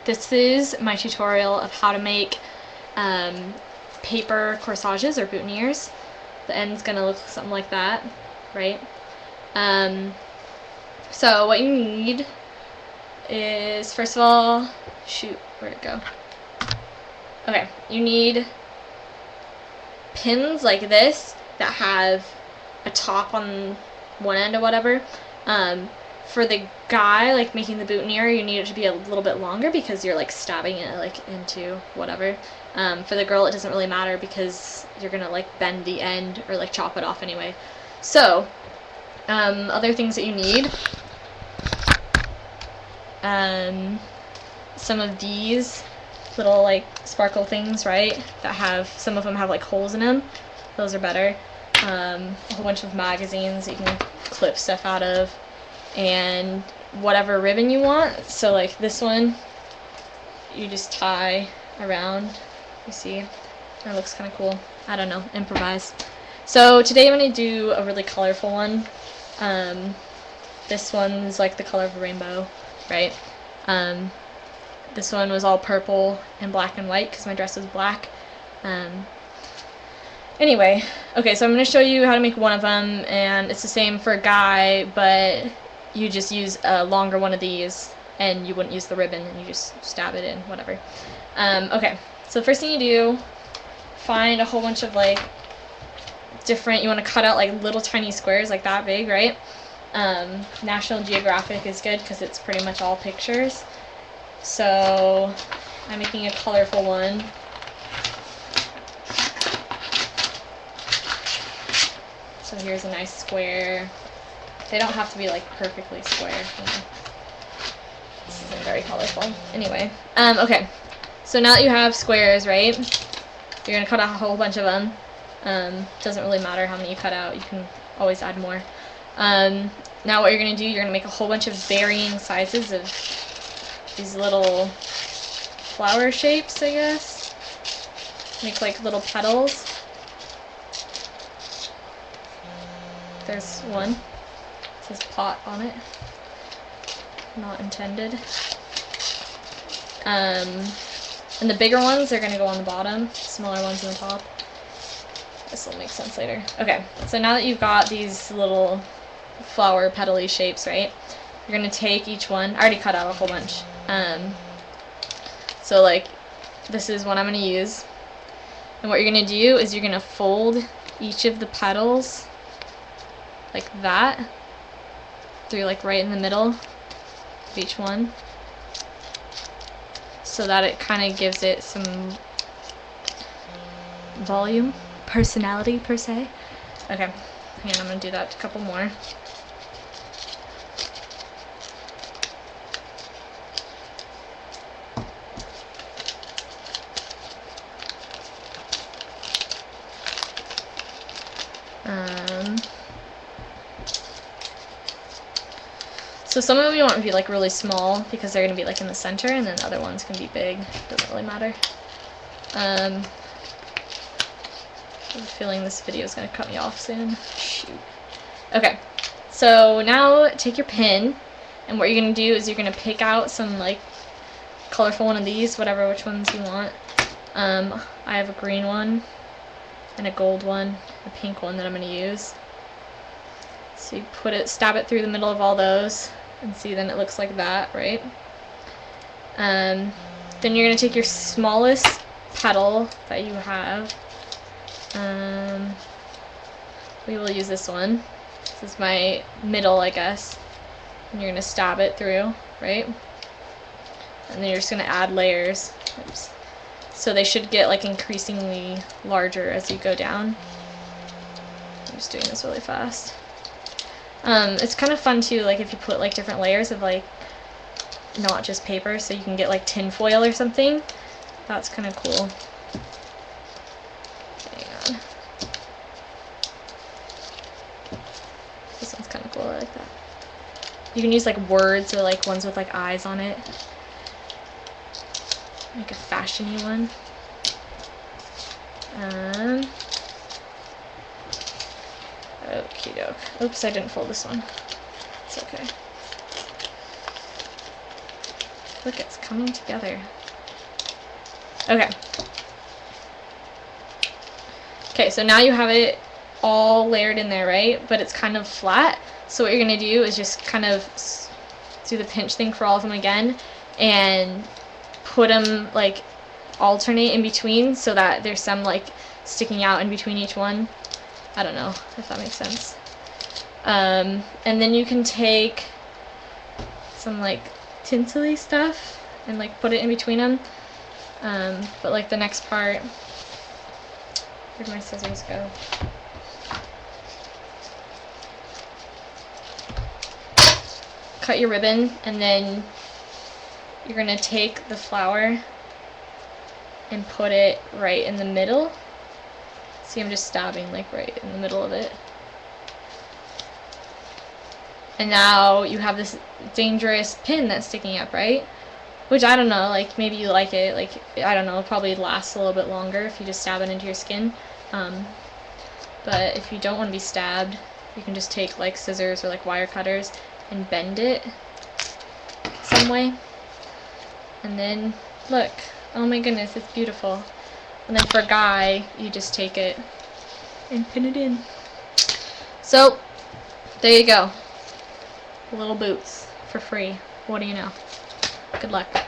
This is my tutorial of how to make paper corsages or boutonnieres. The end's gonna look something like that, right? So what you need is, first of all, shoot, where'd it go? Okay, you need pins like this that have a top on one end or whatever. For the guy, like making the boutonniere, you need it to be a little bit longer because you're like stabbing it like into whatever. For the girl, it doesn't really matter because you're gonna like bend the end or like chop it off anyway. So, other things that you need, some of these little like sparkle things, right? That have, some of them have like holes in them. Those are better. A whole bunch of magazines that you can clip stuff out of, and whatever ribbon you want. So like this one, you just tie around. You see, that looks kind of cool. I don't know, improvise. So today I'm going to do a really colorful one. This one's like the color of a rainbow, right? This one was all purple and black and white because my dress was black. Anyway, okay, so I'm going to show you how to make one of them, and it's the same for a guy, but you just use a longer one of these, and you wouldn't use the ribbon, and you just stab it in, whatever. Okay, so the first thing you do, find a whole bunch of like different, you want to cut out like little tiny squares like that big, right? National Geographic is good because it's pretty much all pictures. So I'm making a colorful one. So here's a nice square. They don't have to be like perfectly square. You know. This isn't very colorful. Anyway, okay. So now that you have squares, right? You're gonna cut out a whole bunch of them. Doesn't really matter how many you cut out. You can always add more. Now what you're gonna do, you're gonna make a whole bunch of varying sizes of these little flower shapes, I guess. Make like little petals. There's one. It says pot on it. Not intended. And the bigger ones are going to go on the bottom. Smaller ones on the top. This will make sense later. Okay, so now that you've got these little flower petally shapes, right? You're going to take each one. I already cut out a whole bunch. So like, this is what I'm going to use. And what you're going to do is you're going to fold each of the petals like that, through like right in the middle of each one, so that it kind of gives it some volume, personality per se. Okay, hang on, I'm gonna do that a couple more. So some of them you want to be like really small because they're going to be like in the center, and then other ones can be big. Doesn't really matter. I have a feeling this video is going to cut me off soon. Shoot. Okay, so now take your pin, and what you're going to do is you're going to pick out some like colorful one of these, whatever, which ones you want. I have a green one, and a gold one, a pink one that I'm going to use. So you put it, stab it through the middle of all those, and see, then it looks like that, right? Then you're going to take your smallest petal that you have. We will use this one. This is my middle, I guess. And you're going to stab it through, right? And then you're just going to add layers. Oops. So they should get like increasingly larger as you go down. I'm just doing this really fast. It's kind of fun too, like if you put like different layers of like not just paper, so you can get like tin foil or something. That's kind of cool. Hang on. This one's kind of cool, I like that. You can use like words or like ones with like eyes on it. Make a fashiony one. Okie doke. Oops, I didn't fold this one. It's okay. coming together. Okay. Okay, so now you have it all layered in there, right? But it's kind of flat. So what you're going to do is just kind of do the pinch thing for all of them again and put them, like, alternate in between so that there's some, like, sticking out in between each one. I don't know if that makes sense. And then you can take some, like, tinsely stuff and, like, put it in between them. But, like, the next part, where'd my scissors go? Cut your ribbon, and then you're going to take the flower and put it right in the middle. See, I'm just stabbing, like, right in the middle of it. And now you have this dangerous pin that's sticking up, right? Which, I don't know, like, maybe you like it, like, I don't know, it'll probably last a little bit longer if you just stab it into your skin. But if you don't want to be stabbed, you can just take, like, scissors or, like, wire cutters and bend it some way. And then, look, oh my goodness, it's beautiful. And then for Guy, you just take it and pin it in. So, there you go. Little boots for free. What do you know? Good luck.